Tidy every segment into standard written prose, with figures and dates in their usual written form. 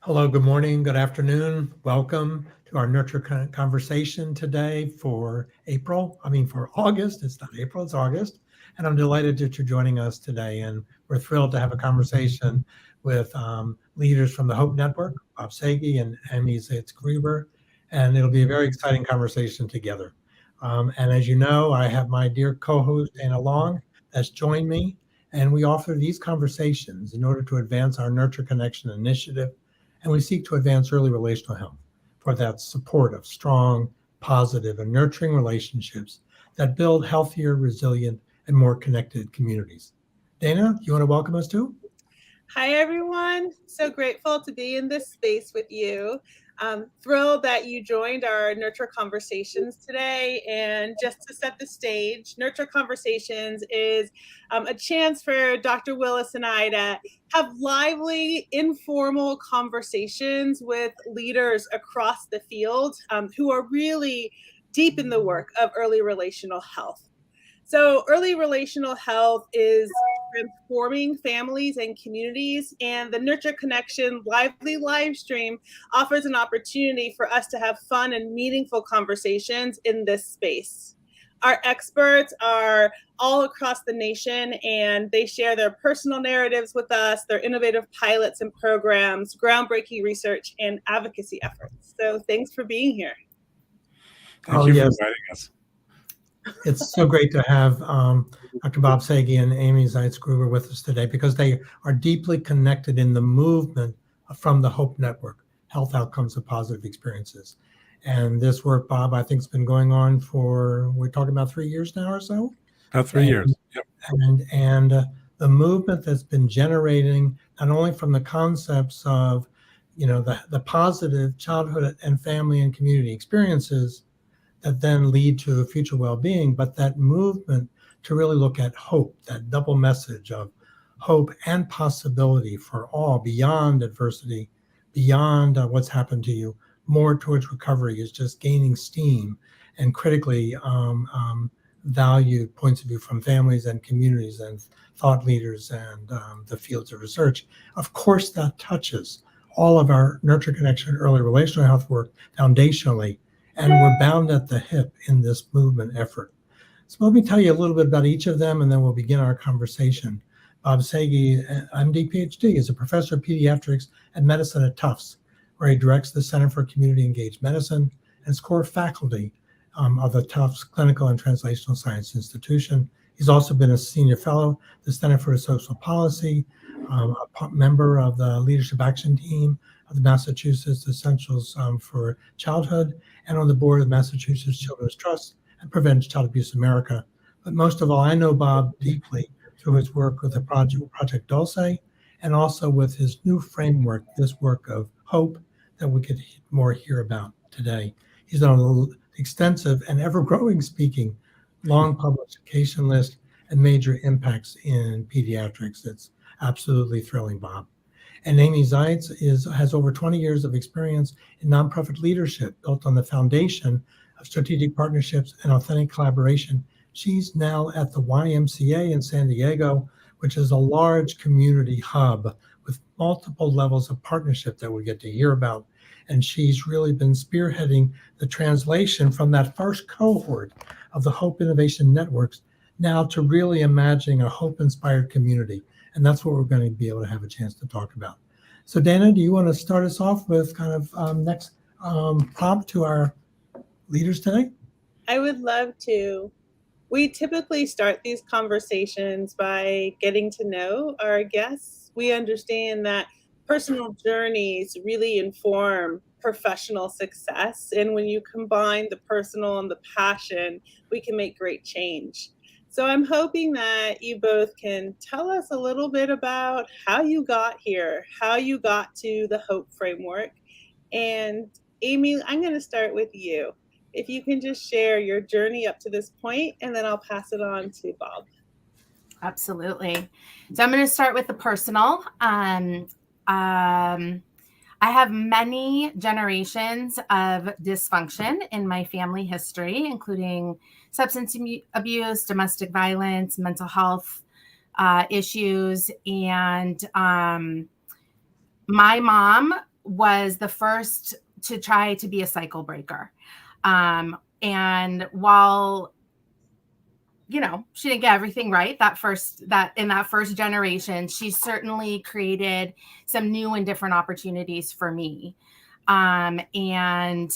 Hello, good morning, good afternoon. Welcome to our Nurture Conversation today for for August. It's not April, it's August. And I'm delighted that you're joining us today. And we're thrilled to have a conversation with leaders from the Hope Network, Bob Sagi and Amy Zitz Gruber. And it'll be a very exciting conversation together. And as you know, I have my dear co-host, Dana Long, that's joined me. And we offer these conversations in order to advance our Nurture Connection initiative, and we seek to advance early relational health for that support of strong, positive, and nurturing relationships that build healthier, resilient, and more connected communities. Dana, you want to welcome us too? Hi, everyone. So grateful to be in this space with you. Thrilled that you joined our Nurture Conversations today. And just to set the stage, Nurture Conversations is a chance for Dr. Willis and I to have lively, informal conversations with leaders across the field who are really deep in the work of early relational health. So, early relational health is transforming families and communities, and the Nurture Connection Lively live stream offers an opportunity for us to have fun and meaningful conversations in this space. Our experts are all across the nation, and they share their personal narratives with us, their innovative pilots and programs, groundbreaking research, and advocacy efforts. So, thanks for being here. Thank you for inviting us. It's so great to have Dr. Bob Sagi and Amy Zitz Gruber with us today because they are deeply connected in the movement from the Hope Network, Health Outcomes of Positive Experiences. And this work, Bob, I think has been going on for, we're talking about 3 years now or so? About 3 years, yep. And the movement that's been generating not only from the concepts of, the positive childhood and family and community experiences that then lead to future well-being, but that movement to really look at hope, that double message of hope and possibility for all beyond adversity, beyond what's happened to you, more towards recovery is just gaining steam, and critically valued points of view from families and communities and thought leaders and the fields of research. Of course, that touches all of our Nurture Connection early relational health work foundationally, and we're bound at the hip in this movement effort. So let me tell you a little bit about each of them, and then we'll begin our conversation. Bob Sagi, MD, PhD, is a professor of pediatrics and medicine at Tufts, where he directs the Center for Community Engaged Medicine and is core faculty of the Tufts Clinical and Translational Science Institution. He's also been a senior fellow at the Center for Social Policy, a member of the Leadership Action Team of the Massachusetts Essentials for Childhood, and on the board of Massachusetts Children's Trust and Prevent Child Abuse America. But most of all, I know Bob deeply through his work with the Project Dulce, and also with his new framework, this work of hope that we could more hear about today. He's on an extensive and ever-growing speaking, long publication list and major impacts in pediatrics. It's absolutely thrilling, Bob. And Amy Zitz has over 20 years of experience in nonprofit leadership built on the foundation of strategic partnerships and authentic collaboration. She's now at the YMCA in San Diego, which is a large community hub with multiple levels of partnership that we get to hear about. And she's really been spearheading the translation from that first cohort of the Hope Innovation Networks now to really imagining a hope-inspired community. And that's what we're going to be able to have a chance to talk about. So Dana, do you want to start us off with kind of next prompt to our leaders today? I would love to. We typically start these conversations by getting to know our guests. We understand that personal journeys really inform professional success. And when you combine the personal and the passion, we can make great change. So I'm hoping that you both can tell us a little bit about how you got here, how you got to the Hope Framework. And Amy, I'm going to start with you. If you can just share your journey up to this point, and then I'll pass it on to Bob. Absolutely. So I'm going to start with the personal. I have many generations of dysfunction in my family history, including substance abuse, domestic violence, mental health issues. And my mom was the first to try to be a cycle breaker. And while, you know, she didn't get everything right in that first generation, she certainly created some new and different opportunities for me. And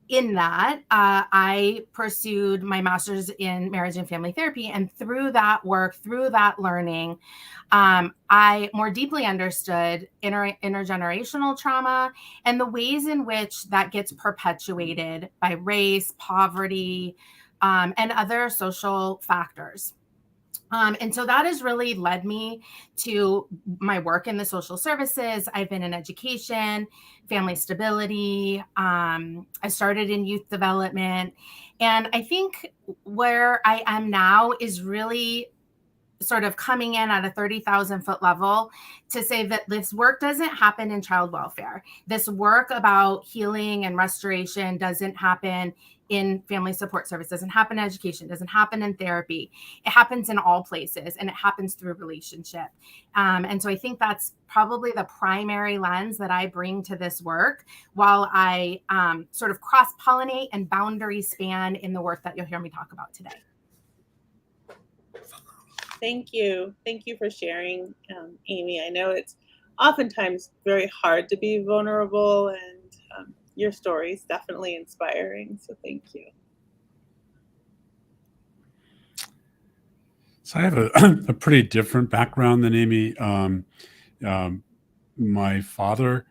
in that, I pursued my master's in marriage and family therapy. And through that work, through that learning, I more deeply understood intergenerational trauma and the ways in which that gets perpetuated by race, poverty, and other social factors. And so that has really led me to my work in the social services. I've been in education, family stability. I started in youth development. And I think where I am now is really sort of coming in at a 30,000 foot level to say that this work doesn't happen in child welfare. This work about healing and restoration doesn't happen in family support service, doesn't happen in education, doesn't happen in therapy. It happens in all places, and it happens through relationship. And so I think that's probably the primary lens that I bring to this work, while I sort of cross-pollinate and boundary span in the work that you'll hear me talk about today. Thank you. Thank you for sharing, Amy. I know it's oftentimes very hard to be vulnerable, and your story is definitely inspiring. So thank you. So I have a pretty different background than Amy. My father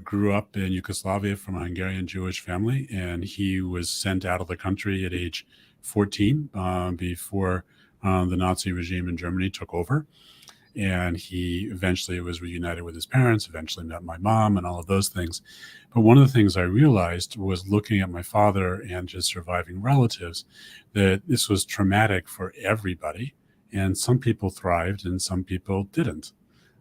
grew up in Yugoslavia from a Hungarian Jewish family, and he was sent out of the country at age 14 before the Nazi regime in Germany took over. And he eventually was reunited with his parents, eventually met my mom and all of those things. But one of the things I realized was, looking at my father and just surviving relatives, that this was traumatic for everybody. And some people thrived and some people didn't.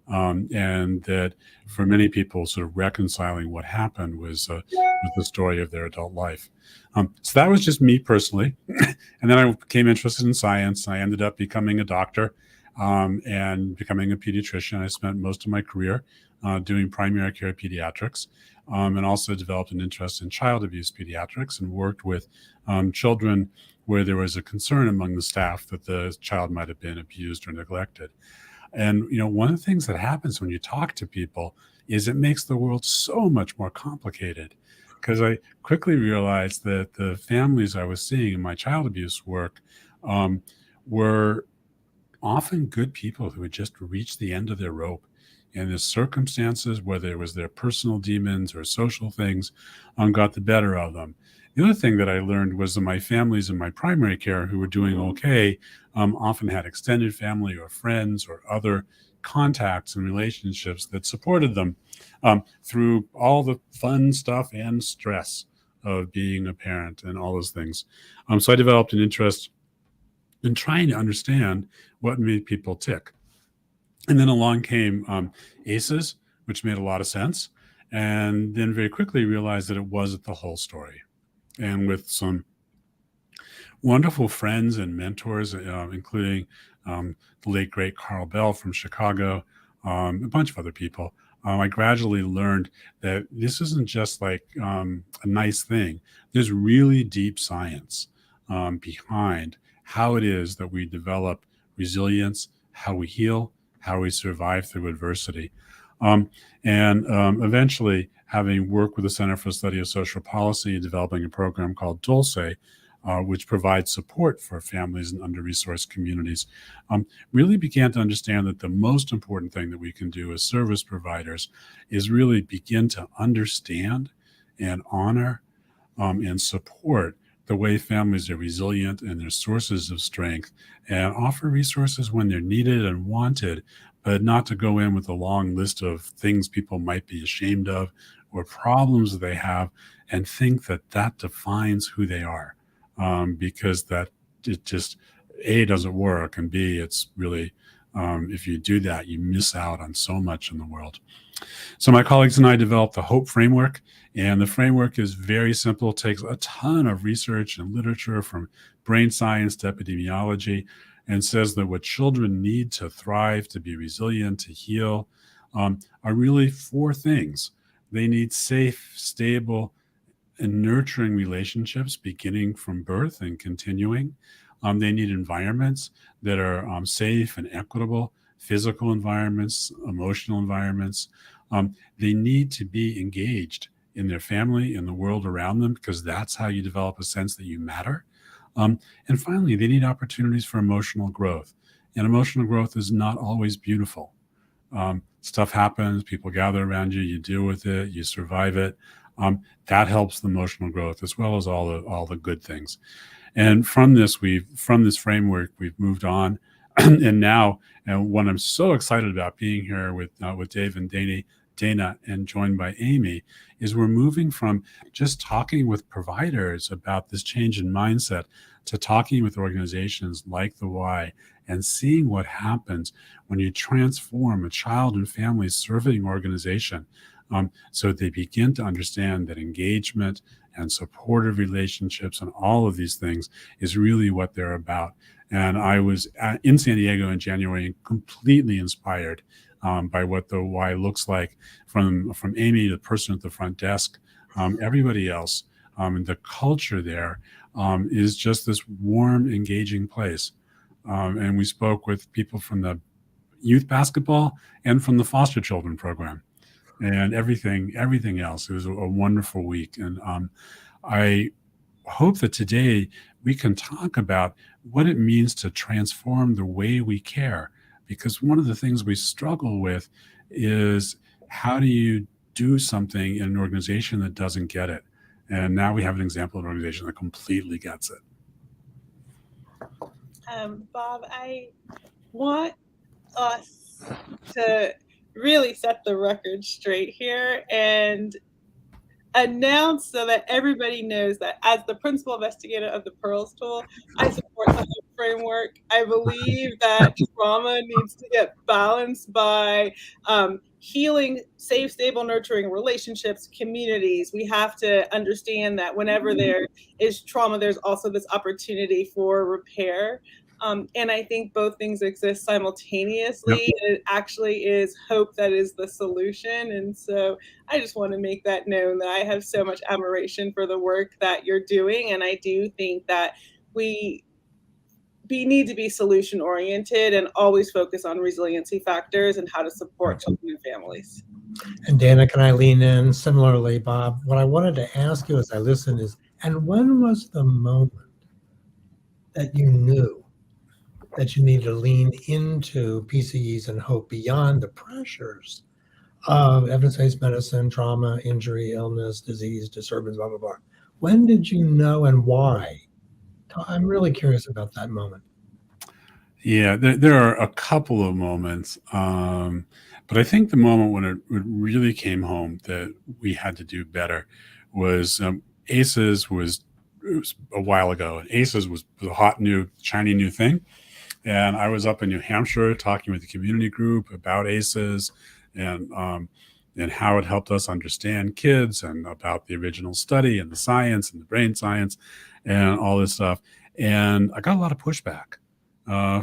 And that for many people, sort of reconciling what happened was the story of their adult life. So that was just me personally. And then I became interested in science. I ended up becoming a doctor and becoming a pediatrician. I spent most of my career doing primary care pediatrics, and also developed an interest in child abuse pediatrics, and worked with children where there was a concern among the staff that the child might have been abused or neglected. And, you know, one of the things that happens when you talk to people is it makes the world so much more complicated, because I quickly realized that the families I was seeing in my child abuse work were often good people who had just reached the end of their rope. And the circumstances, whether it was their personal demons or social things, got the better of them. The other thing that I learned was that my families in my primary care who were doing okay often had extended family or friends or other contacts and relationships that supported them through all the fun stuff and stress of being a parent and all those things. So I developed an interest in trying to understand what made people tick. And then along came ACEs, which made a lot of sense. And then very quickly realized that it wasn't the whole story. And with some wonderful friends and mentors, including the late, great Carl Bell from Chicago, a bunch of other people, I gradually learned that this isn't just like a nice thing. There's really deep science behind how it is that we develop resilience, how we heal, how we survive through adversity. Eventually, having worked with the Center for the Study of Social Policy and developing a program called Dulce, which provides support for families in under-resourced communities, really began to understand that the most important thing that we can do as service providers is really begin to understand and honor and support the way families are resilient and their sources of strength, and offer resources when they're needed and wanted, but not to go in with a long list of things people might be ashamed of or problems that they have and think that that defines who they are, because that it just, A, doesn't work, and B, it's really, if you do that, you miss out on so much in the world. So my colleagues and I developed the HOPE framework, and the framework is very simple. It takes a ton of research and literature from brain science to epidemiology, and says that what children need to thrive, to be resilient, to heal, are really four things. They need safe, stable, and nurturing relationships beginning from birth and continuing. They need environments that are safe and equitable, physical environments, emotional environments. They need to be engaged in their family, in the world around them, because that's how you develop a sense that you matter. And finally, they need opportunities for emotional growth. And emotional growth is not always beautiful. Stuff happens, people gather around you, you deal with it, you survive it. That helps the emotional growth as well as all the good things. And from this framework, we've moved on. And now, and what I'm so excited about being here with Dave and Dana and joined by Amy, is we're moving from just talking with providers about this change in mindset to talking with organizations like the Y and seeing what happens when you transform a child and family serving organization, so they begin to understand that engagement and supportive relationships and all of these things is really what they're about. And I was in San Diego in January and completely inspired by what the Y looks like, from Amy, the person at the front desk, everybody else. And the culture there is just this warm, engaging place. And we spoke with people from the youth basketball and from the foster children program and everything else. It was a wonderful week. And I hope that today we can talk about what it means to transform the way we care. Because one of the things we struggle with is, how do you do something in an organization that doesn't get it? And now we have an example of an organization that completely gets it. Bob, I want us to really set the record straight here and announce, so that everybody knows, that as the principal investigator of the Pearls tool, I support the whole framework. I believe that trauma needs to get balanced by healing, safe, stable, nurturing relationships, communities. We have to understand that whenever there is trauma, there's also this opportunity for repair. And I think both things exist simultaneously. Yep. It actually is hope that is the solution. And so I just want to make that known, that I have so much admiration for the work that you're doing. And I do think that we need to be solution oriented and always focus on resiliency factors and how to support children and families. And Dana, can I lean in? Similarly, Bob, what I wanted to ask you as I listened is, and when was the moment that you knew that you need to lean into PCEs and hope beyond the pressures of evidence-based medicine, trauma, injury, illness, disease, disturbance, blah, blah, blah? When did you know, and why? I'm really curious about that moment. Yeah, there are a couple of moments, but I think the moment when it really came home that we had to do better was ACEs was a while ago. And ACEs was a hot, new, shiny new thing. And I was up in New Hampshire talking with the community group about ACEs and how it helped us understand kids, and about the original study and the science and the brain science and all this stuff. And I got a lot of pushback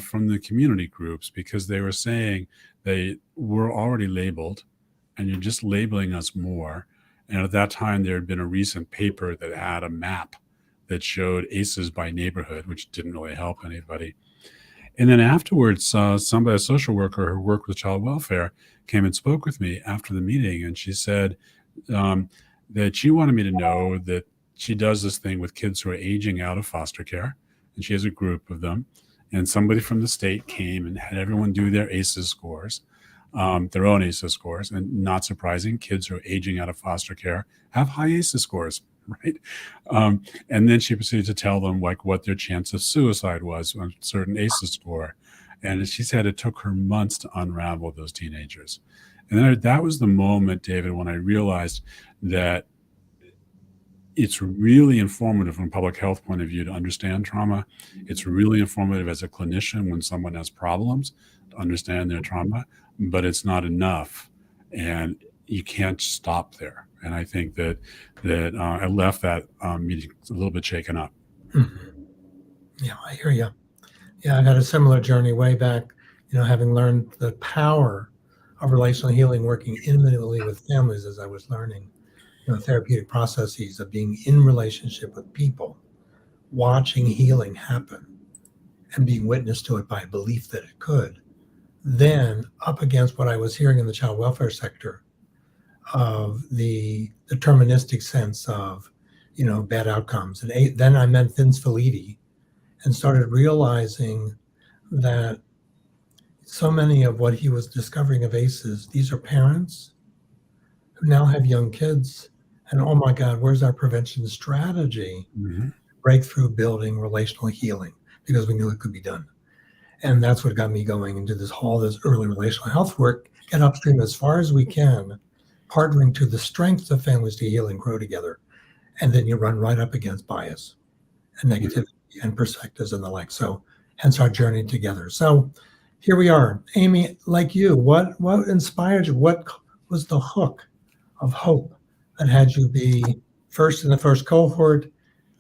from the community groups, because they were saying they were already labeled and you're just labeling us more. And at that time, there had been a recent paper that had a map that showed ACEs by neighborhood, which didn't really help anybody. And then afterwards, a social worker who worked with child welfare, came and spoke with me after the meeting. And she said that she wanted me to know that she does this thing with kids who are aging out of foster care. And she has a group of them. And somebody from the state came and had everyone do their ACEs scores, their own ACEs scores. And not surprising, kids who are aging out of foster care have high ACEs scores. Right. And then she proceeded to tell them what their chance of suicide was on a certain ACEs score. And she said it took her months to unravel those teenagers. And then that was the moment, David, when I realized that it's really informative from a public health point of view to understand trauma. It's really informative as a clinician when someone has problems to understand their trauma, but it's not enough. And you can't stop there. And I think that I left that meeting a little bit shaken up. Mm-hmm. Yeah, I hear you. Yeah, I've had a similar journey way back, having learned the power of relational healing, working intimately with families as I was learning, therapeutic processes of being in relationship with people, watching healing happen and being witness to it by belief that it could, then up against what I was hearing in the child welfare sector of the deterministic sense of, bad outcomes. And then I met Vince Felitti and started realizing that so many of what he was discovering of ACEs, these are parents who now have young kids. And oh my God, where's our prevention strategy? Mhm. Breakthrough building relational healing, because we knew it could be done. And that's what got me going into this early relational health work, get upstream as far as we can, partnering to the strengths of families to heal and grow together. And then you run right up against bias and negativity and perspectives and the like. So hence our journey together. So here we are. Amy, like you, what inspired you? What was the hook of hope that had you be first in the first cohort,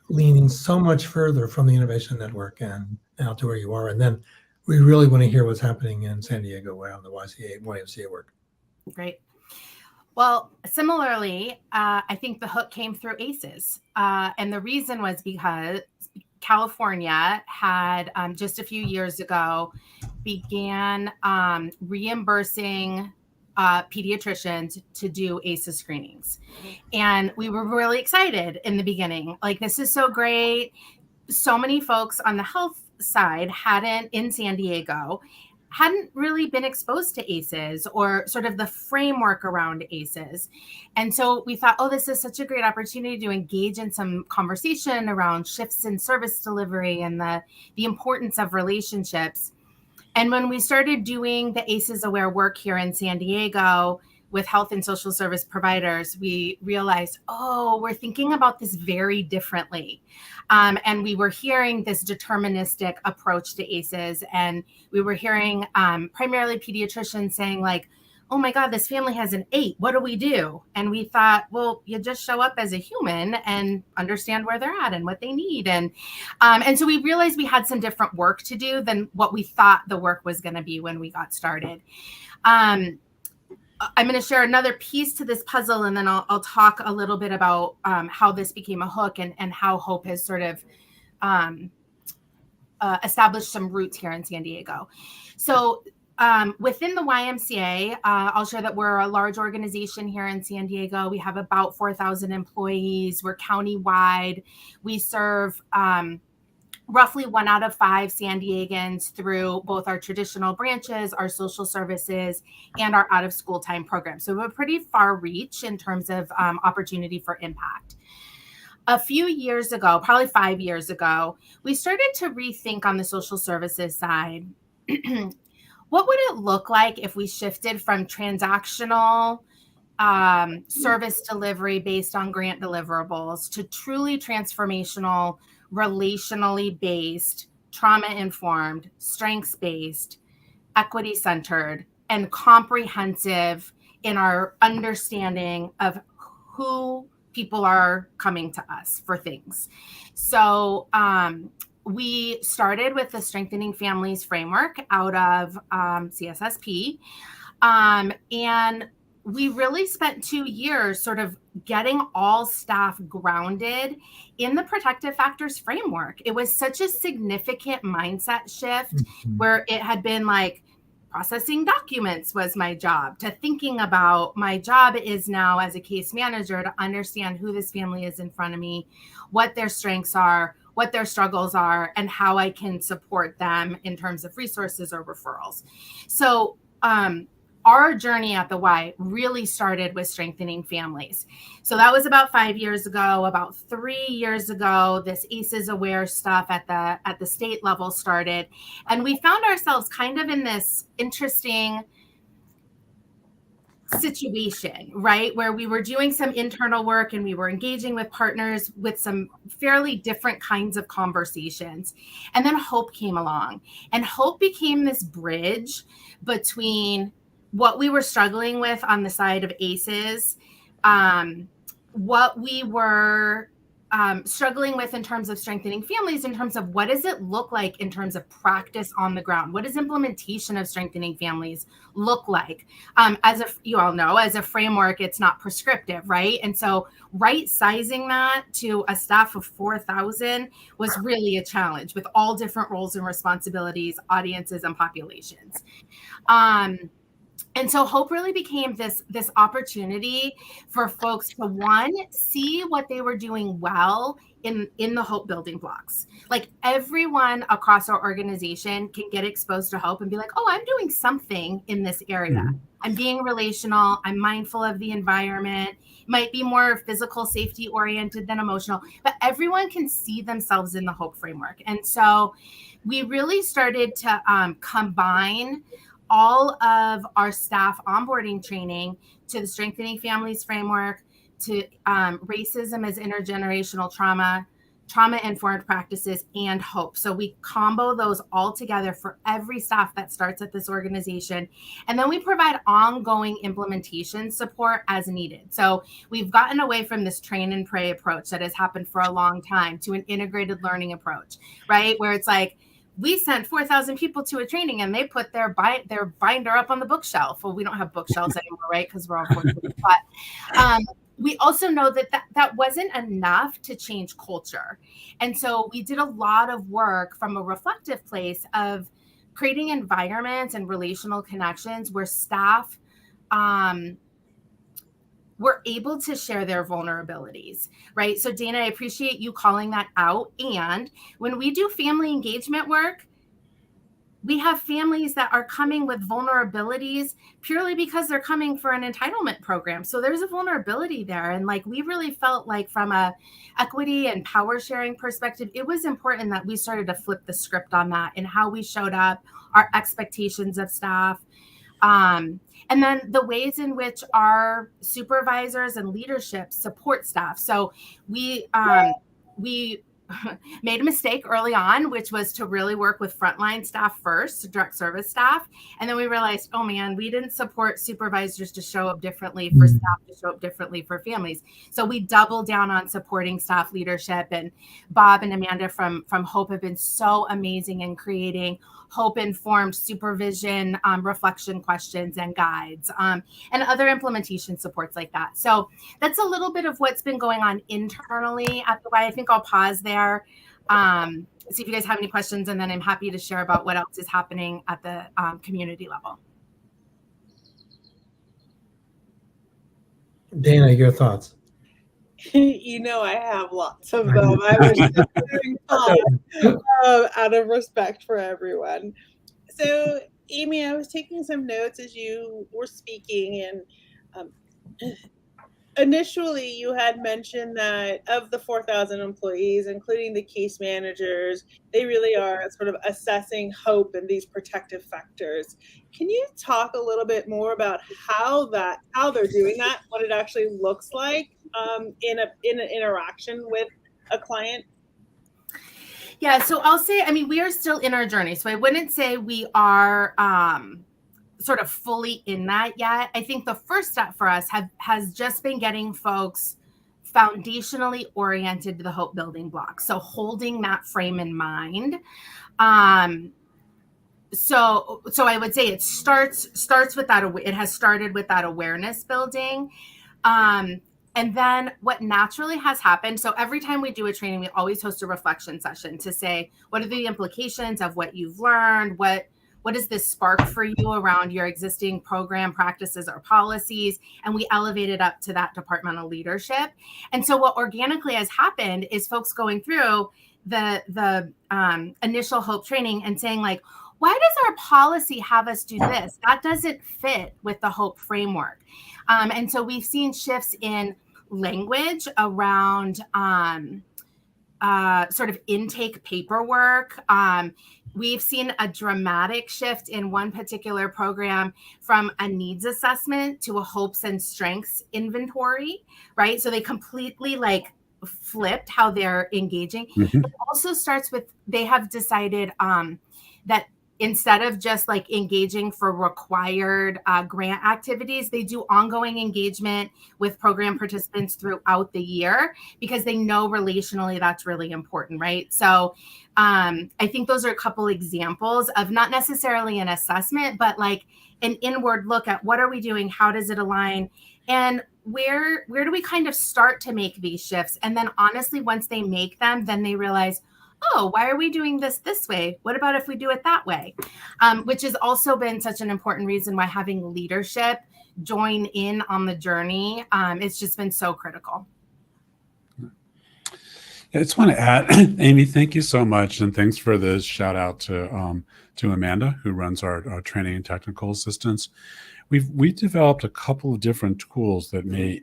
leaning so much further from the Innovation Network and now to where you are? And then we really want to hear what's happening in San Diego around the YMCA work. Great. Well, similarly, I think the hook came through ACEs. And the reason was because California had just a few years ago began reimbursing pediatricians to do ACEs screenings. And we were really excited in the beginning. Like, this is so great. So many folks on the health side in San Diego hadn't really been exposed to ACEs or sort of the framework around ACEs. And so we thought, oh, this is such a great opportunity to engage in some conversation around shifts in service delivery and the importance of relationships. And when we started doing the ACEs aware work here in San Diego with health and social service providers, we realized, oh, we're thinking about this very differently. And we were hearing this deterministic approach to ACEs. And we were hearing primarily pediatricians saying like, oh my God, this family has an 8. What do we do? And we thought, well, you just show up as a human and understand where they're at and what they need. And so we realized we had some different work to do than what we thought the work was going to be when we got started. I'm going to share another piece to this puzzle, and then I'll talk a little bit about how this became a hook and how Hope has sort of established some roots here in San Diego. So within the YMCA, I'll share that we're a large organization here in San Diego. We have about 4,000 employees. We're county-wide. We serve roughly 1 out of 5 San Diegans through both our traditional branches, our social services, and our out-of-school time program. So we have a pretty far reach in terms of opportunity for impact. A few years ago, probably 5 years ago, we started to rethink on the social services side. What would it look like if we shifted from transactional service delivery based on grant deliverables to truly transformational, relationally based, trauma-informed, strengths-based, equity-centered, and comprehensive in our understanding of who people are coming to us for things. So we started with the Strengthening Families framework out of CSSP. And we really spent 2 years sort of getting all staff grounded in the protective factors framework. It was such a significant mindset shift where it had been like processing documents was my job to thinking about my job is now as a case manager to understand who this family is in front of me, what their strengths are, what their struggles are, and how I can support them in terms of resources or referrals. So our journey at the Y really started with Strengthening Families. So that was about 5 years ago. About 3 years ago, this ACEs aware stuff at the state level started. And we found ourselves kind of in this interesting situation, right? Where we were doing some internal work and we were engaging with partners with some fairly different kinds of conversations. And then Hope came along, and Hope became this bridge between what we were struggling with on the side of ACEs, what we were struggling with in terms of strengthening families, in terms of what does it look like in terms of practice on the ground? What does implementation of strengthening families look like? You all know, as a framework, it's not prescriptive, right? And so right sizing that to a staff of 4,000 was really a challenge with all different roles and responsibilities, audiences, and populations. And so Hope really became this opportunity for folks to, one, see what they were doing well in the Hope building blocks. Like everyone across our organization can get exposed to Hope and be like, oh, I'm doing something in this area. Mm-hmm. I'm being relational. I'm mindful of the environment. It might be more physical safety oriented than emotional, but everyone can see themselves in the Hope framework. And so we really started to combine all of our staff onboarding training to the Strengthening Families framework, to racism as intergenerational trauma, trauma-informed practices, and Hope. So we combo those all together for every staff that starts at this organization. And then we provide ongoing implementation support as needed. So we've gotten away from this train and pray approach that has happened for a long time to an integrated learning approach, right? Where it's like, we sent 4,000 people to a training and they put their binder up on the bookshelf. Well, we don't have bookshelves anymore, right? Because we're all fortunate. But we also know that wasn't enough to change culture. And so we did a lot of work from a reflective place of creating environments and relational connections where staff were able to share their vulnerabilities, right? So Dana, I appreciate you calling that out. And when we do family engagement work, we have families that are coming with vulnerabilities purely because they're coming for an entitlement program. So there's a vulnerability there. And like, we really felt like from a equity and power sharing perspective, it was important that we started to flip the script on that and how we showed up, our expectations of staff. And then the ways in which our supervisors and leadership support staff. So we made a mistake early on, which was to really work with frontline staff first, direct service staff. And then we realized, oh man, we didn't support supervisors to show up differently for staff to show up differently for families. So we doubled down on supporting staff leadership. And Bob and Amanda from Hope have been so amazing in creating Hope-informed supervision, reflection questions and guides, and other implementation supports like that. So that's a little bit of what's been going on internally at the Y. I think I'll pause there, see if you guys have any questions, and then I'm happy to share about what else is happening at the community level. Dana, your thoughts? You know, I have lots of them. I was just doing fun out of respect for everyone. So, Amy, I was taking some notes as you were speaking, and initially you had mentioned that of the 4,000 employees, including the case managers, they really are sort of assessing Hope and these protective factors. Can you talk a little bit more about how they're doing that, what it actually looks like in an interaction with a client? Yeah, so I'll say, I mean, we are still in our journey. So I wouldn't say we are sort of fully in that yet. I think the first step for us has just been getting folks foundationally oriented to the Hope building blocks. So holding that frame in mind. So I would say it starts with that. It has started with that awareness building. And then what naturally has happened, so every time we do a training, we always host a reflection session to say, what are the implications of what you've learned? What does this spark for you around your existing program practices or policies? And we elevate it up to that departmental leadership. And so what organically has happened is folks going through the initial Hope training and saying like, why does our policy have us do this? That doesn't fit with the Hope framework. And so we've seen shifts in language around sort of intake paperwork. We've seen a dramatic shift in one particular program from a needs assessment to a hopes and strengths inventory, right? So they completely like flipped how they're engaging. Mm-hmm. It also starts with, they have decided that instead of just like engaging for required grant activities, they do ongoing engagement with program participants throughout the year because they know relationally that's really important, right? So I think those are a couple examples of not necessarily an assessment, but like an inward look at what are we doing? How does it align? And where do we kind of start to make these shifts? And then honestly, once they make them, then they realize, oh, why are we doing this way? What about if we do it that way? Which has also been such an important reason why having leadership join in on the journey. It's just been so critical. I just want to add, Amy, thank you so much. And thanks for the shout out to Amanda, who runs our training and technical assistance. We developed a couple of different tools that may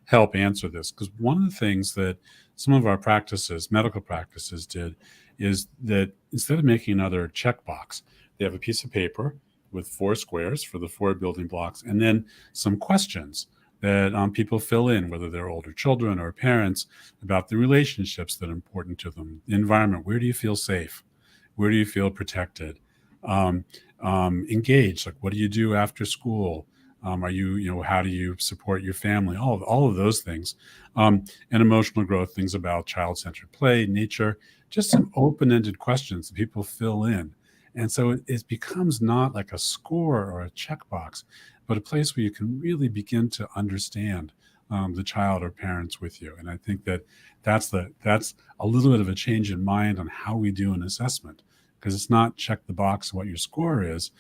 help answer this, because one of the things that some of our practices, medical practices, did is that instead of making another checkbox, they have a piece of paper with 4 squares for the 4 building blocks, and then some questions that people fill in, whether they're older children or parents, about the relationships that are important to them, the environment. Where do you feel safe? Where do you feel protected? Engaged, like what do you do after school? Are you, how do you support your family? All of those things. And emotional growth, things about child-centered play, nature, just some open-ended questions that people fill in. And so it becomes not like a score or a checkbox, but a place where you can really begin to understand the child or parents with you. And I think that's a little bit of a change in mind on how we do an assessment, because it's not check the box what your score is.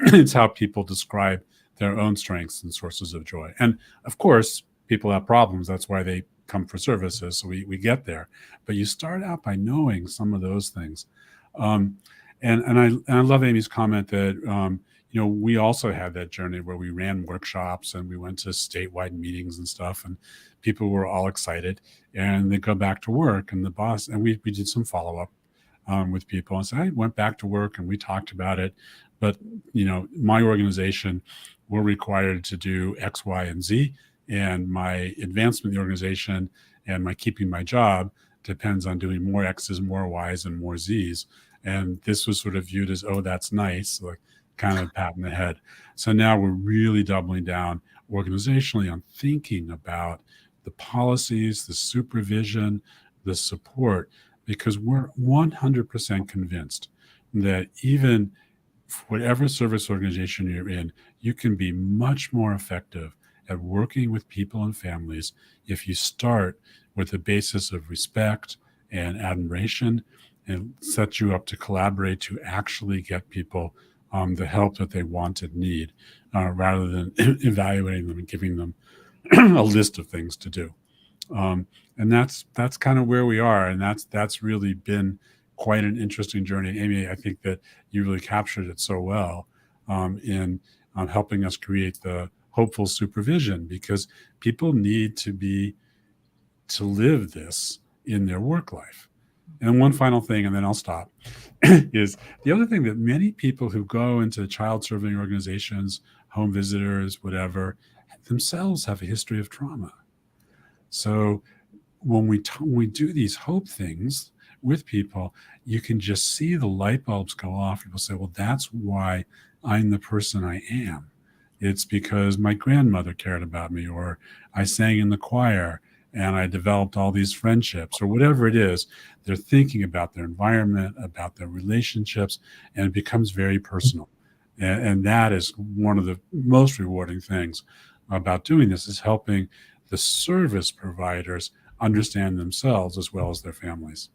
It's how people describe their own strengths and sources of joy. And of course, people have problems. That's why they come for services. So we get there. But you start out by knowing some of those things. And I love Amy's comment that we also had that journey where we ran workshops and we went to statewide meetings and stuff, and people were all excited, and they go back to work, and the boss, and we did some follow-up with people, and so I went back to work and we talked about it. But my organization, we're required to do X, Y, and Z, and my advancement in the organization and my keeping my job depends on doing more X's, more Y's, and more Z's. And this was sort of viewed as, oh, that's nice, like kind of pat in the head. So now we're really doubling down organizationally on thinking about the policies, the supervision, the support, because we're 100% convinced that even whatever service organization you're in, you can be much more effective at working with people and families if you start with a basis of respect and admiration, and set you up to collaborate to actually get people the help that they want and need, rather than evaluating them and giving them a list of things to do. And that's kind of where we are, and that's really been quite an interesting journey. Amy, I think that you really captured it so well in helping us create the hopeful supervision, because people need to live this in their work life. And one final thing, and then I'll stop, is the other thing that many people who go into child serving organizations, home visitors, whatever, themselves have a history of trauma. So when we do these hope things with people, you can just see the light bulbs go off. People say, well, that's why I'm the person I am. It's because my grandmother cared about me, or I sang in the choir and I developed all these friendships, or whatever it is. They're thinking about their environment, about their relationships, and it becomes very personal. And that is one of the most rewarding things about doing this, is helping the service providers understand themselves as well as their families.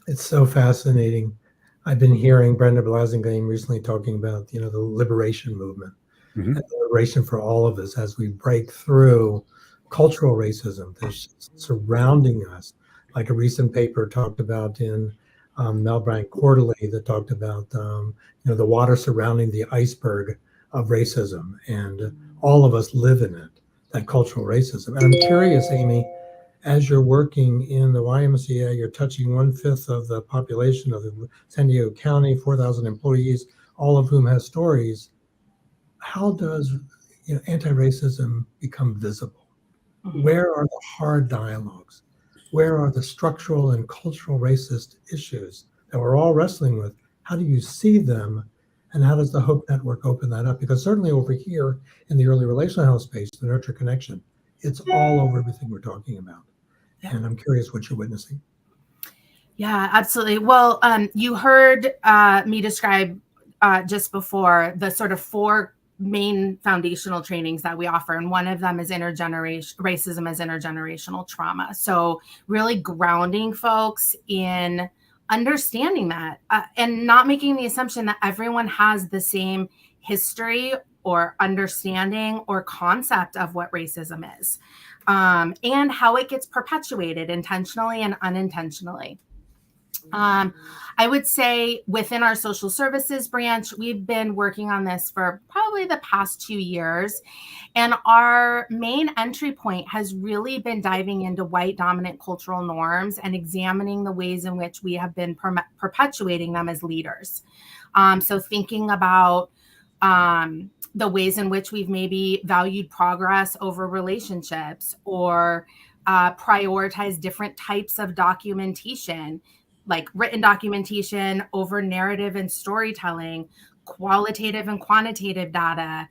It's so fascinating. I've been hearing Brenda Blasingame recently talking about, the liberation movement, and the liberation for all of us as we break through cultural racism that's surrounding us. Like a recent paper talked about in Melbourne Quarterly that talked about, the water surrounding the iceberg of racism, and all of us live in it, that cultural racism. And I'm curious, Amy, as you're working in the YMCA, you're touching 1/5 of the population of San Diego County, 4,000 employees, all of whom have stories. How does anti-racism become visible? Where are the hard dialogues? Where are the structural and cultural racist issues that we're all wrestling with? How do you see them And how does the Hope Network open that up? Because certainly over here in the early relational health space, the Nurture Connection, it's all over everything we're talking about. And I'm curious what you're witnessing. Yeah, absolutely. Well, you heard me describe just before the sort of 4 main foundational trainings that we offer. And one of them is racism as intergenerational trauma. So really grounding folks in understanding that and not making the assumption that everyone has the same history or understanding or concept of what racism is, and how it gets perpetuated intentionally and unintentionally. I would say within our social services branch, we've been working on this for probably the past 2 years. And our main entry point has really been diving into white dominant cultural norms and examining the ways in which we have been perpetuating them as leaders. So thinking about the ways in which we've maybe valued progress over relationships, or prioritized different types of documentation, like written documentation over narrative and storytelling, qualitative and quantitative data,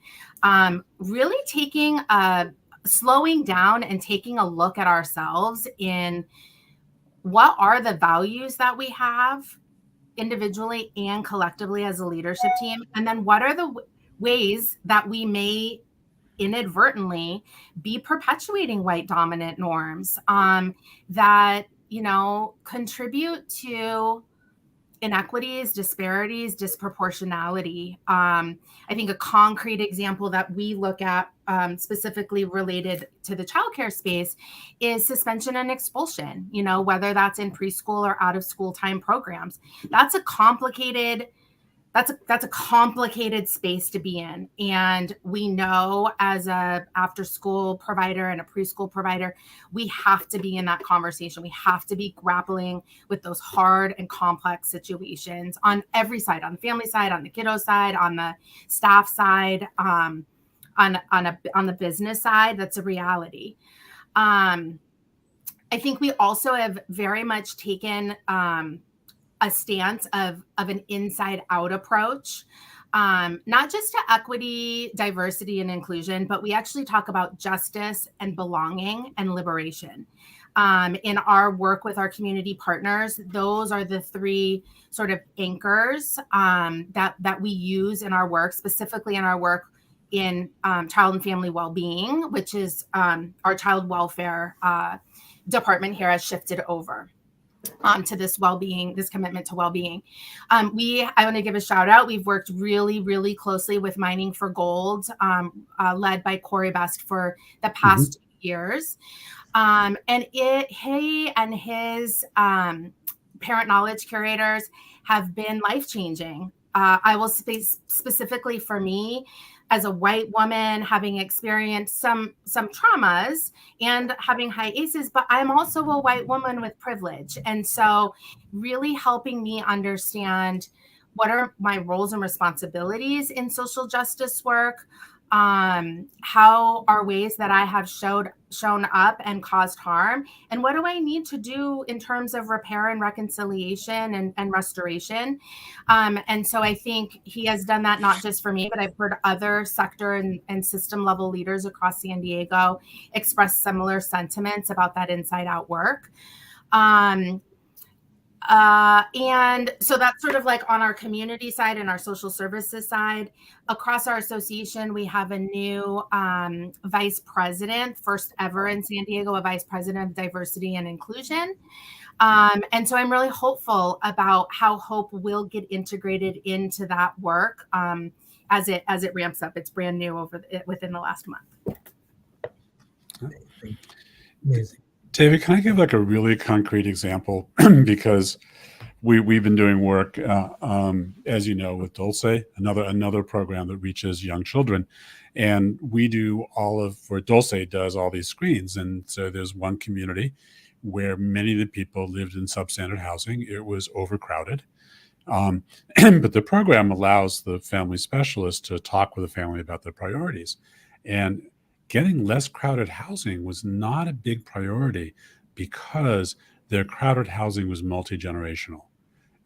really slowing down and taking a look at ourselves in what are the values that we have individually and collectively as a leadership team, and then what are the ways that we may inadvertently be perpetuating white dominant norms that contribute to inequities, disparities, disproportionality. I think a concrete example that we look at specifically related to the childcare space is suspension and expulsion, whether that's in preschool or out of school time programs. That's a complicated space to be in. And we know as a after school provider and a preschool provider, we have to be in that conversation. We have to be grappling with those hard and complex situations on every side, on the family side, on the kiddo side, on the staff side, on the business side. That's a reality. I think we also have very much taken a stance of an inside out approach, not just to equity, diversity, and inclusion, but we actually talk about justice and belonging and liberation. In our work with our community partners, those are the 3 sort of anchors that we use in our work, specifically in our work in child and family well-being, which is our child welfare department here has shifted over to this well-being, this commitment to well-being. I want to give a shout out. We've worked really, really closely with Mining for Gold, led by Corey Best for the past 2 years. And he and his parent knowledge curators have been life-changing. I will speak specifically for me as a white woman, having experienced some traumas and having high ACEs, but I'm also a white woman with privilege. And so really helping me understand what are my roles and responsibilities in social justice work, how are ways that I have shown up and caused harm, and what do I need to do in terms of repair and reconciliation and restoration. And so I think he has done that not just for me, but I've heard other sector and system level leaders across San Diego express similar sentiments about that inside out work. And so that's sort of like on our community side and our social services side. Across our association, we have a new vice president, first ever in San Diego, a vice president of diversity and inclusion. And so I'm really hopeful about how Hope will get integrated into that work as it ramps up. It's brand new within the last month. Amazing. David, can I give like a really concrete example? Because we've been doing work, as you know, with Dulce, another program that reaches young children, and we do where Dulce does all these screens. And so there's one community where many of the people lived in substandard housing. It was overcrowded, but the program allows the family specialist to talk with the family about their priorities, and getting less crowded housing was not a big priority because their crowded housing was multi-generational.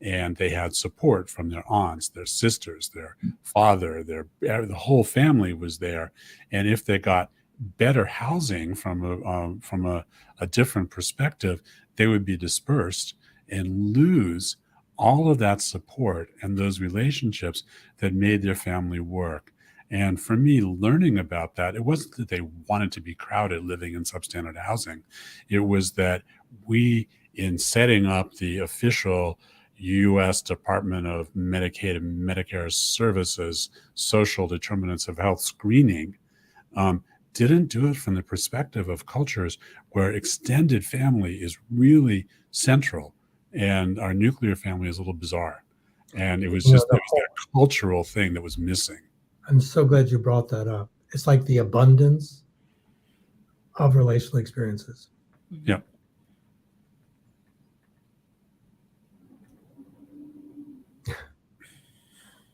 and they had support from their aunts, their sisters, their father, the whole family was there. And if they got better housing from a different perspective, they would be dispersed and lose all of that support and those relationships that made their family work. And for me, learning about that, it wasn't that they wanted to be crowded living in substandard housing. It was that we, in setting up the official U.S. Department of Medicaid and Medicare Services social determinants of health screening, didn't do it from the perspective of cultures where extended family is really central, and our nuclear family is a little bizarre. And it was just it was that cultural thing that was missing. I'm so glad you brought that up. It's like the abundance of relational experiences. Yeah.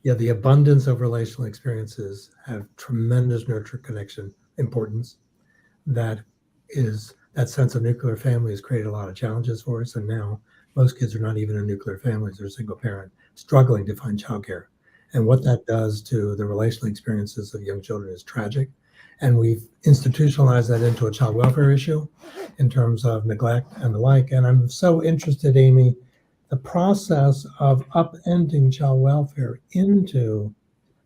Yeah, the abundance of relational experiences have tremendous nurture connection importance. That sense of nuclear family has created a lot of challenges for us. And now most kids are not even in nuclear families. They're single parent, struggling to find childcare. And what that does to the relational experiences of young children is tragic. And we've institutionalized that into a child welfare issue in terms of neglect and the like. And I'm so interested, Amy, the process of upending child welfare into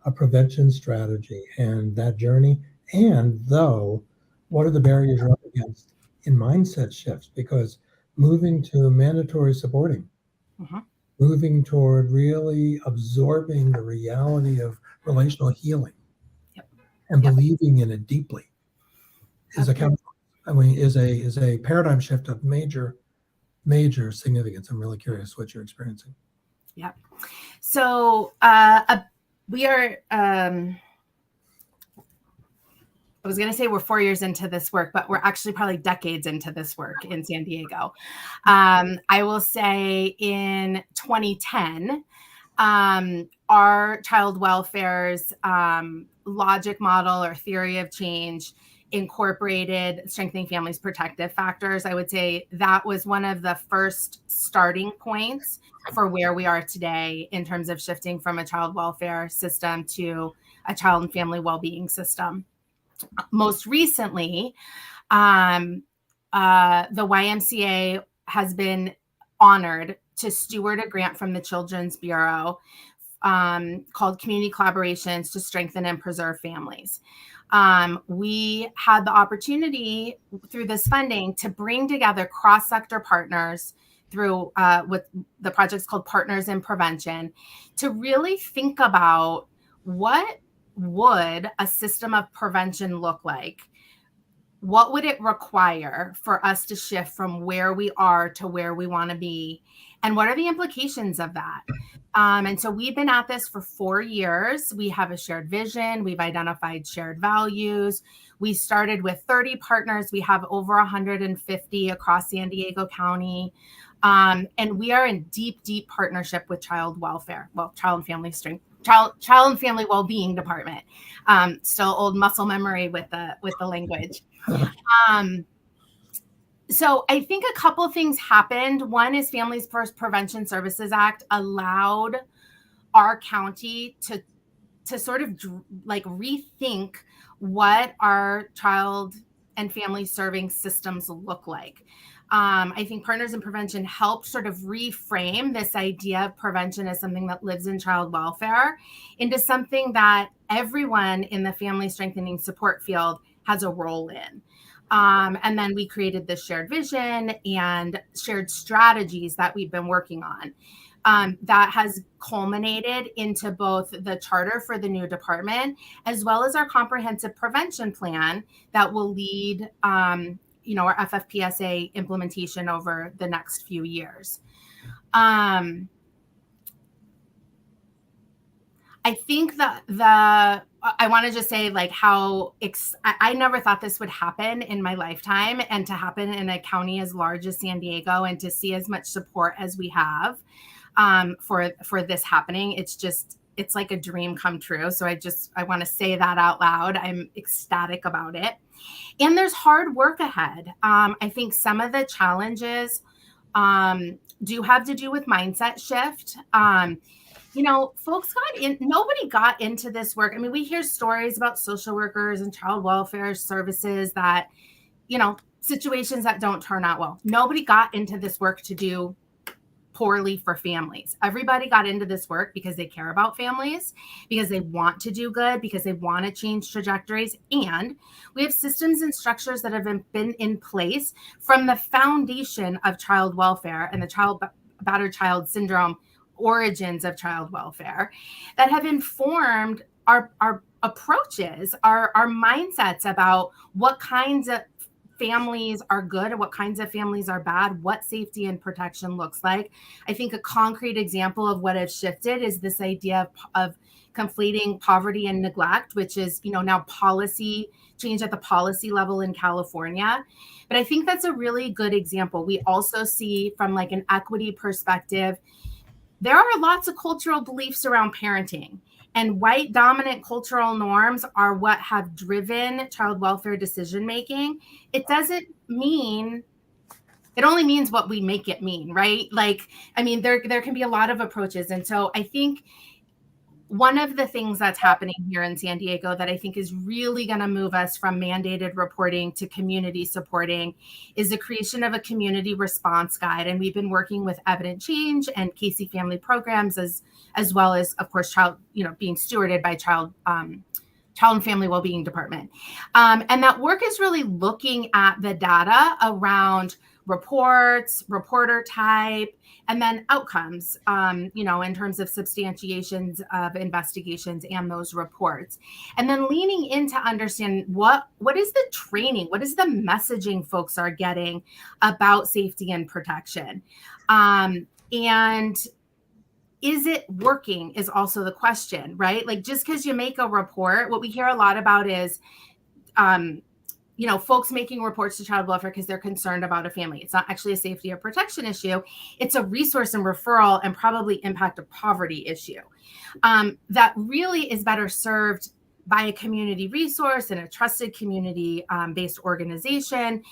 a prevention strategy and that journey. And though, what are the barriers you're up against in mindset shifts? Because moving to mandatory supporting, moving toward really absorbing the reality of relational healing and believing in it deeply is is a paradigm shift of major significance. I'm really curious what you're experiencing. Yeah. So we are, I was going to say we're 4 years into this work, but we're actually probably decades into this work in San Diego. I will say in 2010, our child welfare's logic model or theory of change incorporated strengthening families' protective factors. I would say that was one of the first starting points for where we are today in terms of shifting from a child welfare system to a child and family well-being system. Most recently, the YMCA has been honored to steward a grant from the Children's Bureau called Community Collaborations to Strengthen and Preserve Families. We had the opportunity through this funding to bring together cross-sector partners through what the project's called Partners in Prevention to really think about what would a system of prevention look like? What would it require for us to shift from where we are to where we want to be? And what are the implications of that? And so we've been at this for 4 years. We have a shared vision. We've identified shared values. We started with 30 partners. We have over 150 across San Diego County. And we are in deep, deep partnership with child welfare, child and family child and family well-being department. Still old muscle memory with the language. So I think a couple things happened. One is Families First Prevention Services Act allowed our county to sort of like rethink what our child and family serving systems look like. I think Partners in Prevention helped sort of reframe this idea of prevention as something that lives in child welfare into something that everyone in the family strengthening support field has a role in. And then we created this shared vision and shared strategies that we've been working on. That has culminated into both the charter for the new department, as well as our comprehensive prevention plan that will lead our FFPSA implementation over the next few years. I think that I want to just say like how I never thought this would happen in my lifetime, and to happen in a county as large as San Diego and to see as much support as we have for this happening. It's like a dream come true. So I want to say that out loud. I'm ecstatic about it. And there's hard work ahead. I think some of the challenges do have to do with mindset shift. Folks nobody got into this work. I mean, we hear stories about social workers and child welfare services that, situations that don't turn out well. Nobody got into this work to do poorly for families. Everybody got into this work because they care about families, because they want to do good, because they want to change trajectories. And we have systems and structures that have been in place from the foundation of child welfare and the battered child syndrome origins of child welfare that have informed our approaches, our mindsets about what kinds of families are good and what kinds of families are bad, what safety and protection looks like. I think a concrete example of what has shifted is this idea of conflating poverty and neglect, which is, now policy change at the policy level in California. But I think that's a really good example. We also see from like an equity perspective, there are lots of cultural beliefs around parenting, and white dominant cultural norms are what have driven child welfare decision making. It only means what we make it mean, right? There can be a lot of approaches. And so I think one of the things that's happening here in San Diego that I think is really going to move us from mandated reporting to community supporting is the creation of a community response guide. And we've been working with Evident Change and Casey Family Programs as well as, of course, being stewarded by Child and Family Wellbeing Department. And that work is really looking at the data around reports, reporter type, and then outcomes, in terms of substantiations of investigations and those reports. And then leaning in to understand what is the training, what is the messaging folks are getting about safety and protection. And is it working is also the question, right? Like just because you make a report, what we hear a lot about is, folks making reports to child welfare because they're concerned about a family. It's not actually a safety or protection issue. It's a resource and referral and probably impact of poverty issue that really is better served by a community resource and a trusted community-based organization.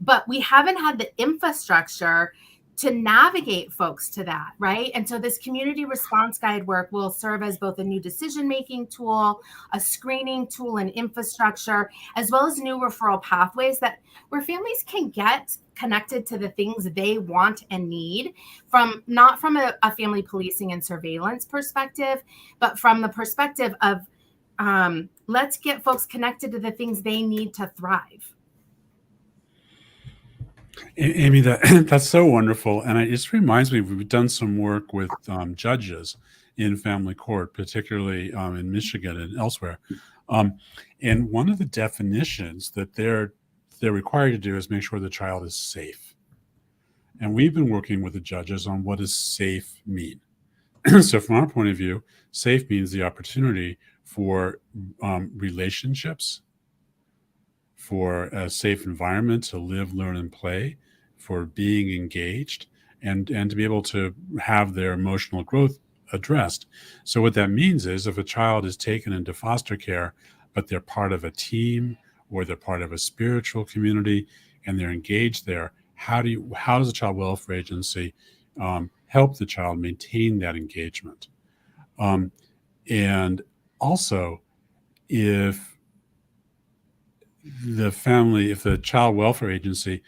But we haven't had the infrastructure to navigate folks to that, right? And so this community response guide work will serve as both a new decision-making tool, a screening tool and infrastructure, as well as new referral pathways where families can get connected to the things they want and need not from a family policing and surveillance perspective, but from the perspective of let's get folks connected to the things they need to thrive. Amy, that's so wonderful. And it just reminds me, we've done some work with judges in family court, particularly in Michigan and elsewhere. And one of the definitions that they're required to do is make sure the child is safe. And we've been working with the judges on what does safe mean. So from our point of view, safe means the opportunity for relationships, for a safe environment to live, learn, and play, for being engaged, and to be able to have their emotional growth addressed. So what that means is if a child is taken into foster care, but they're part of a team or they're part of a spiritual community and they're engaged there, how does the Child Welfare Agency help the child maintain that engagement? And also, if the Child Welfare Agency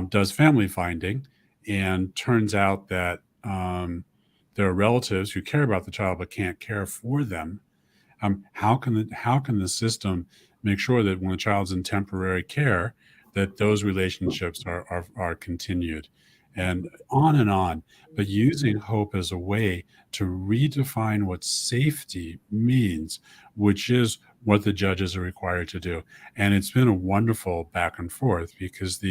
does family finding and turns out that there are relatives who care about the child but can't care for them, how can the system make sure that when the child's in temporary care, that those relationships are continued, and on, but using hope as a way to redefine what safety means, which is what the judges are required to do. And it's been a wonderful back and forth because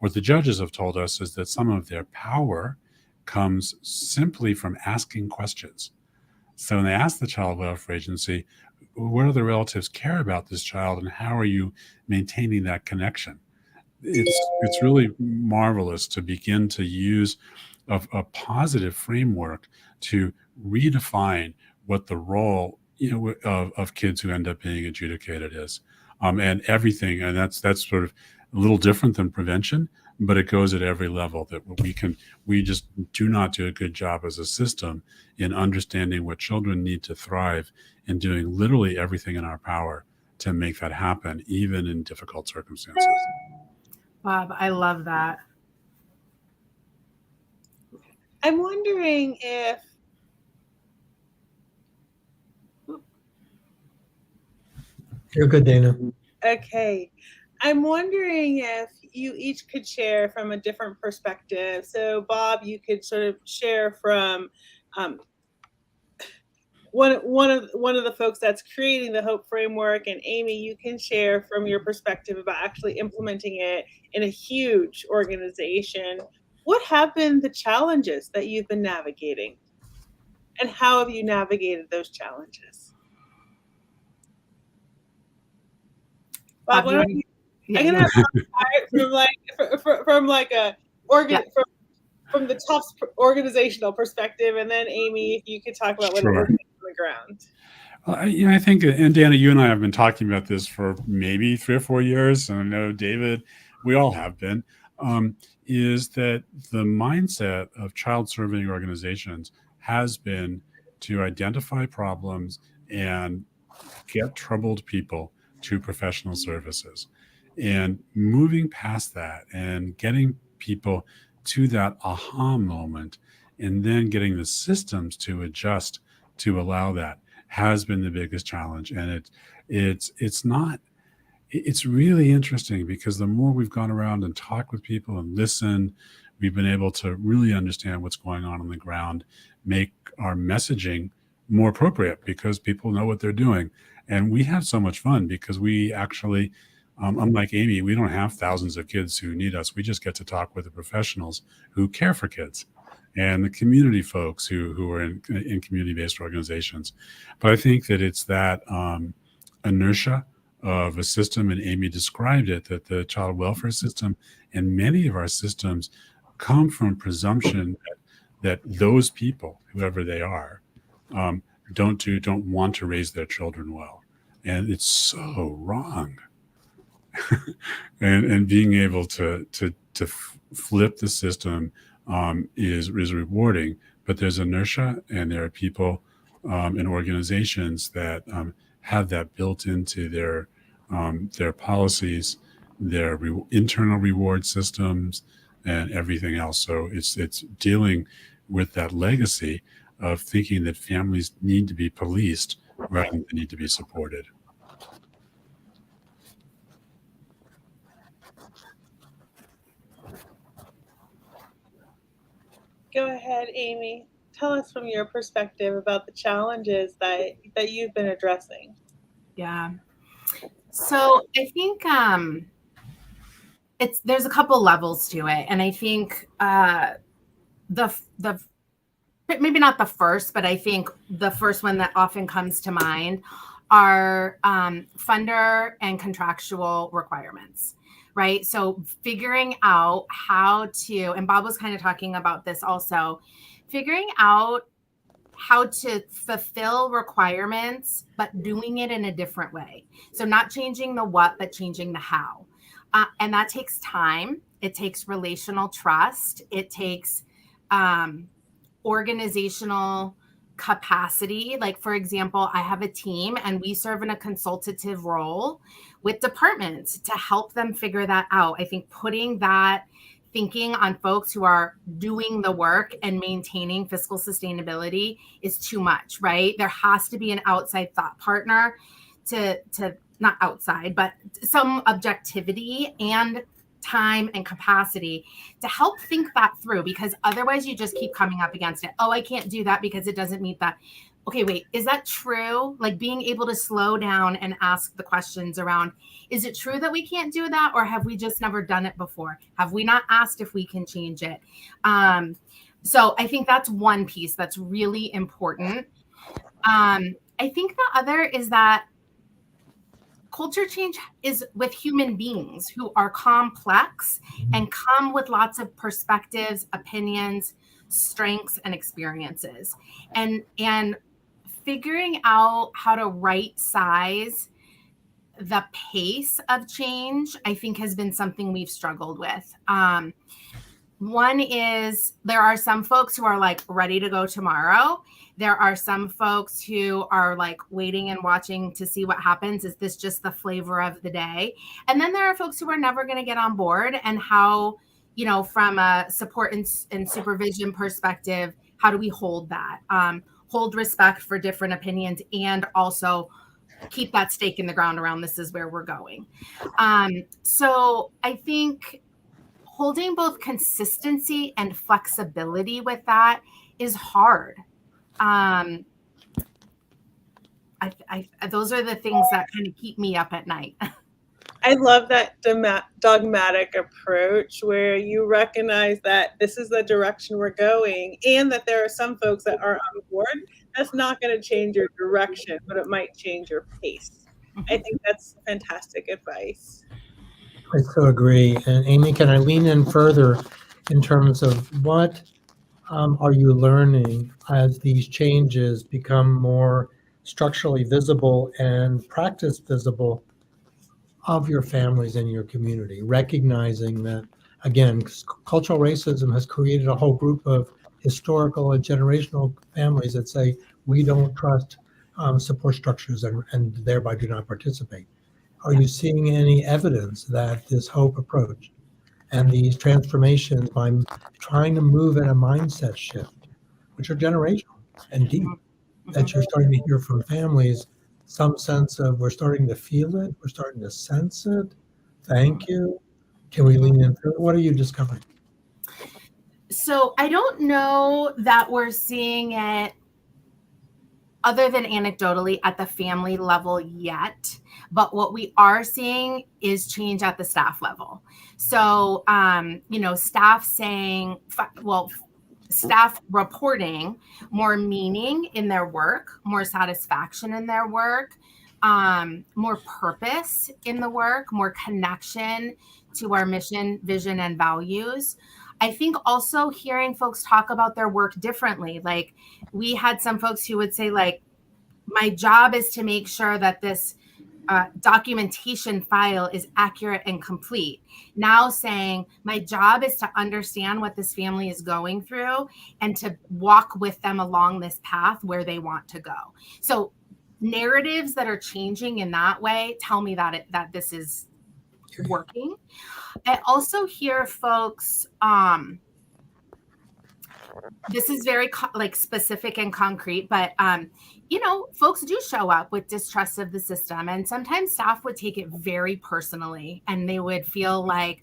what the judges have told us is that some of their power comes simply from asking questions. So when they ask the Child Welfare Agency, what other relatives care about this child and how are you maintaining that connection? It's really marvelous to begin to use a positive framework to redefine what the role of kids who end up being adjudicated is, and everything. And that's sort of a little different than prevention, but it goes at every level that we just do not do a good job as a system in understanding what children need to thrive and doing literally everything in our power to make that happen, even in difficult circumstances. Bob, I love that. I'm wondering if You're good, Dana. Okay. I'm wondering if you each could share from a different perspective. So, Bob, you could sort of share from one of the folks that's creating the Hope Framework, and Amy, you can share from your perspective about actually implementing it in a huge organization. What have been the challenges that you've been navigating, and how have you navigated those challenges? Bob, Bob, why don't you? yeah, I'm gonna have to start from the top organizational perspective, and then Amy, if you could talk about what it Sure. looks like on the ground. I think, and Dana, you and I have been talking about this for maybe 3 or 4 years, and I know David, we all have been, is that the mindset of child serving organizations has been to identify problems and get troubled people to professional services. And moving past that and getting people to that aha moment and then getting the systems to adjust to allow that has been the biggest challenge. And it's really interesting because the more we've gone around and talked with people and listened, we've been able to really understand what's going on the ground, make our messaging more appropriate because people know what they're doing. And we have so much fun because we actually, unlike Amy, we don't have thousands of kids who need us. We just get to talk with the professionals who care for kids and the community folks who are in community-based organizations. But I think that it's that inertia of a system, and Amy described it, that the child welfare system and many of our systems come from presumption that those people, whoever they are, don't want to raise their children well. And it's so wrong. and being able to flip the system is rewarding, but there's inertia, and there are people and organizations that have that built into their policies, their internal reward systems, and everything else. So it's dealing with that legacy of thinking that families need to be policed rather than need to be supported. Go ahead, Amy. Tell us from your perspective about the challenges that you've been addressing. Yeah. So I think there's a couple levels to it, and I think the maybe not the first, but I think the first one that often comes to mind are funder and contractual requirements, right? So figuring out how to, and Bob was kind of talking about this also, figuring out how to fulfill requirements, but doing it in a different way. So not changing the what, but changing the how. And that takes time. It takes relational trust. It takes organizational capacity. Like, for example, I have a team and we serve in a consultative role with departments to help them figure that out. I think putting that thinking on folks who are doing the work and maintaining fiscal sustainability is too much, right? There has to be an outside thought partner to not outside, but some objectivity and time and capacity to help think that through, because otherwise you just keep coming up against it. Oh, I can't do that because it doesn't meet that. Okay, wait, is that true? Like being able to slow down and ask the questions around, is it true that we can't do that? Or have we just never done it before? Have we not asked if we can change it? So I think that's one piece that's really important. I think the other is that culture change is with human beings who are complex and come with lots of perspectives, opinions, strengths, and experiences. And figuring out how to right size the pace of change, I think, has been something we've struggled with. One is there are some folks who are like ready to go tomorrow. There are some folks who are like waiting and watching to see what happens. Is this just the flavor of the day? And then there are folks who are never going to get on board. And how, from a support and supervision perspective, how do we hold that? Hold respect for different opinions, and also keep that stake in the ground around this is where we're going. So I think holding both consistency and flexibility with that is hard. Those are the things that kind of keep me up at night. I love that dogmatic approach where you recognize that this is the direction we're going, and that there are some folks that are on board. That's not going to change your direction, but it might change your pace. I think that's fantastic advice. I so agree. And Amy, can I lean in further in terms of what are you learning as these changes become more structurally visible and practice visible of your families and your community, recognizing that, again, cultural racism has created a whole group of historical and generational families that say, we don't trust support structures and thereby do not participate. Are you seeing any evidence that this HOPE approach and these transformations by trying to move in a mindset shift, which are generational and deep, that you're starting to hear from families, some sense of we're starting to feel it, we're starting to sense it? Thank you. Can we lean in through it? What are you discovering? So I don't know that we're seeing it other than anecdotally at the family level yet, but what we are seeing is change at the staff level. So, staff saying, staff reporting more meaning in their work, more satisfaction in their work, more purpose in the work, more connection to our mission, vision, and values. I think also hearing folks talk about their work differently. Like, we had some folks who would say, like, my job is to make sure that this documentation file is accurate and complete. Now saying, my job is to understand what this family is going through and to walk with them along this path where they want to go. So narratives that are changing in that way tell me that this is working. I also hear folks, this is very specific and concrete, but folks do show up with distrust of the system, and sometimes staff would take it very personally, and they would feel like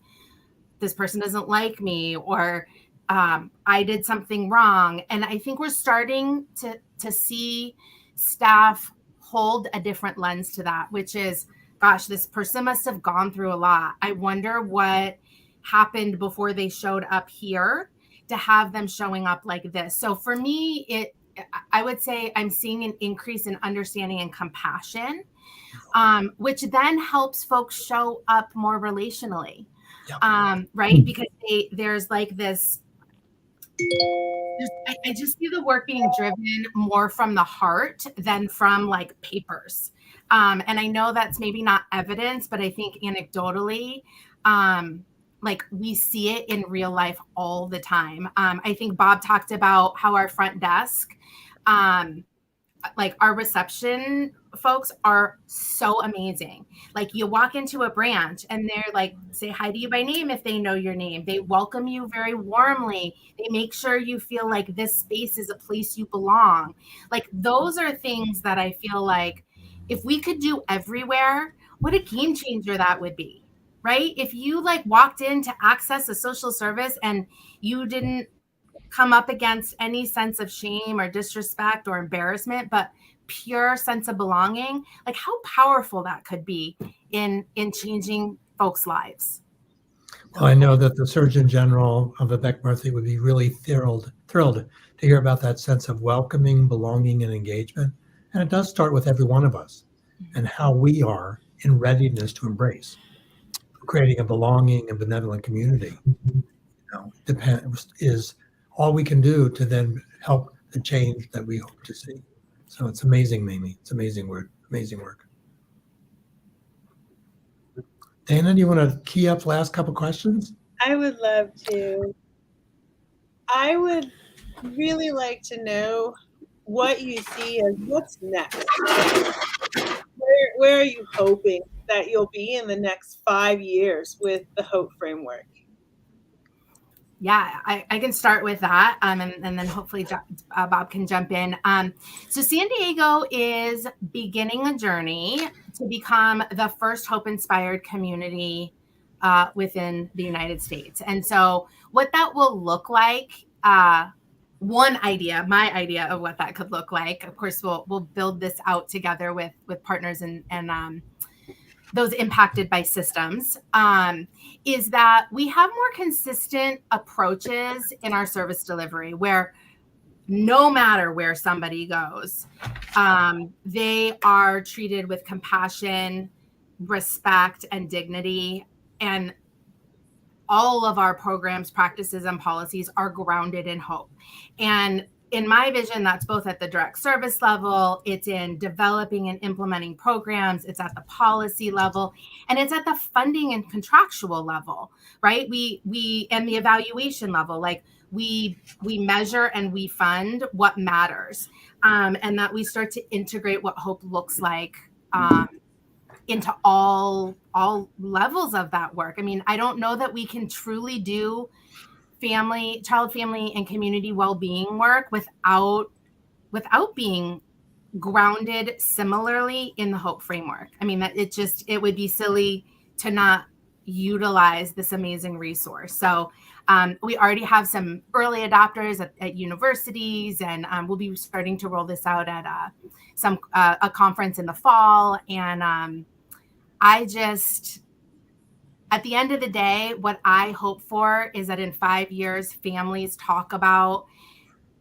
this person doesn't like me, or I did something wrong. And I think we're starting to see staff hold a different lens to that, which is, gosh, this person must have gone through a lot. I wonder what happened before they showed up here to have them showing up like this. So for me, I would say I'm seeing an increase in understanding and compassion, which then helps folks show up more relationally, right? Because there's like this, I just see the work being driven more from the heart than from like papers. And I know that's maybe not evidence, but I think anecdotally, we see it in real life all the time. I think Bob talked about how our front desk, our reception folks are so amazing. Like, you walk into a branch and they're like, say hi to you by name if they know your name. They welcome you very warmly. They make sure you feel like this space is a place you belong. Like, those are things that I feel like if we could do everywhere, what a game changer that would be. Right? If you walked in to access a social service and you didn't come up against any sense of shame or disrespect or embarrassment, but pure sense of belonging, how powerful that could be in changing folks' lives. Well, I know that the Surgeon General of Vivek Murthy would be really thrilled to hear about that sense of welcoming, belonging, and engagement. And it does start with every one of us and how we are in readiness to embrace. Creating a belonging and benevolent community, is all we can do to then help the change that we hope to see. So it's amazing, Mamie. It's amazing work. Amazing work. Dana, do you want to key up the last couple questions? I would love to. I would really like to know what you see as what's next. Where are you hoping that you'll be in the next 5 years with the HOPE framework? Yeah, I can start with that, and then hopefully Bob can jump in. So San Diego is beginning a journey to become the first HOPE-inspired community within the United States. And so what that will look like, my idea of what that could look like, of course, we'll build this out together with partners and those impacted by systems, is that we have more consistent approaches in our service delivery where no matter where somebody goes, they are treated with compassion, respect, and dignity. And all of our programs, practices, and policies are grounded in hope. And in my vision, that's both at the direct service level, it's in developing and implementing programs, it's at the policy level, and it's at the funding and contractual level, right? We and the evaluation level, like we measure and we fund what matters, and that we start to integrate what hope looks like into all levels of that work. I mean, I don't know that we can truly do child, family, and community well-being work without being grounded similarly in the HOPE framework. I mean, it would be silly to not utilize this amazing resource. So we already have some early adopters at universities, and we'll be starting to roll this out at a conference in the fall. And at the end of the day, what I hope for is that in 5 years, families talk about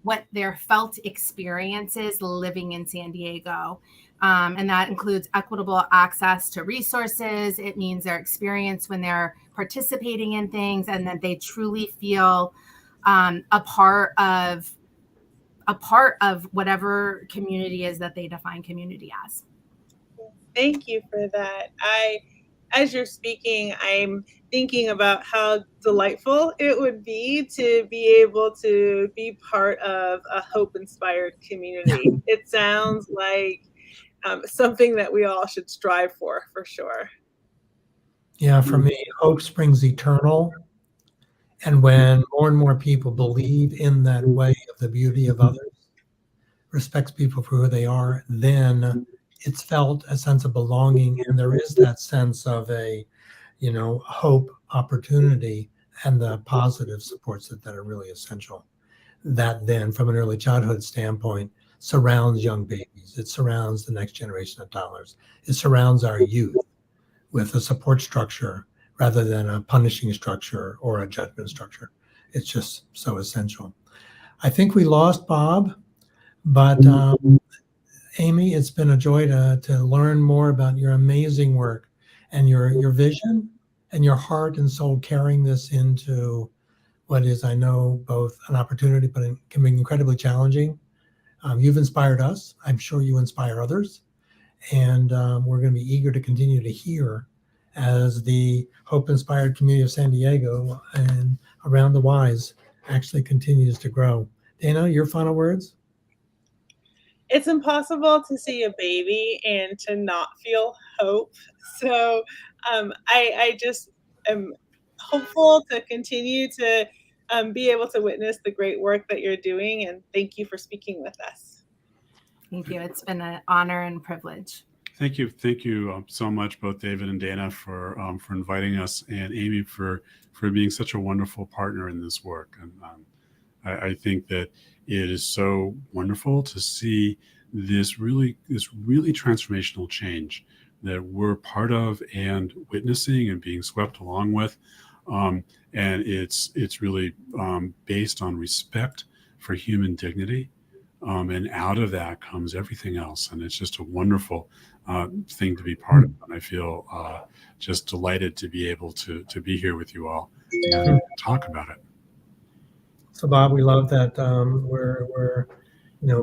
what their felt experiences living in San Diego. And that includes equitable access to resources. It means their experience when they're participating in things, and that they truly feel a part of whatever community is that they define community as. Thank you for that. As you're speaking, I'm thinking about how delightful it would be to be able to be part of a HOPE-inspired community. It sounds like something that we all should strive for sure. Yeah, for me, hope springs eternal. And when more and more people believe in that way of the beauty of others, respects people for who they are, then it's felt a sense of belonging, and there is that sense of a, hope, opportunity, and the positive supports that are really essential. That then, from an early childhood standpoint, surrounds young babies. It surrounds the next generation of toddlers. It surrounds our youth with a support structure rather than a punishing structure or a judgment structure. It's just so essential. I think we lost Bob, but Amy, it's been a joy to learn more about your amazing work and your vision and your heart and soul carrying this into what is, I know, both an opportunity, but it can be incredibly challenging. You've inspired us. I'm sure you inspire others. And we're going to be eager to continue to hear as the HOPE-inspired community of San Diego and around the Wise actually continues to grow. Dana, your final words? It's impossible to see a baby and to not feel hope. So I just am hopeful to continue to be able to witness the great work that you're doing. And thank you for speaking with us. Thank you. It's been an honor and privilege. Thank you so much, both David and Dana, for inviting us, and Amy for being such a wonderful partner in this work. And I think that it is so wonderful to see this really transformational change that we're part of and witnessing and being swept along with. And it's really based on respect for human dignity. And out of that comes everything else. And it's just a wonderful thing to be part of. And I feel just delighted to be able to be here with you all and talk about it. So Bob, we love that we're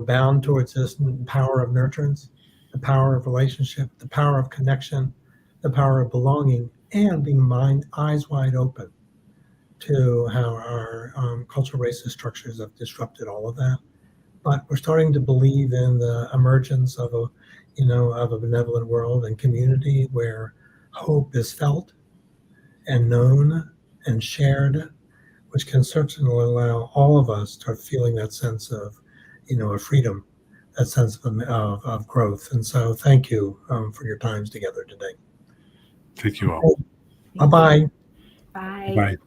bound towards this power of nurturance, the power of relationship, the power of connection, the power of belonging, and being eyes wide open to how our cultural racist structures have disrupted all of that. But we're starting to believe in the emergence of a benevolent world and community where hope is felt and known and shared, which can certainly allow all of us to start feeling that sense of, of freedom, that sense of growth. And so thank you for your times together today. Thank you all. Bye-bye. Bye. Bye.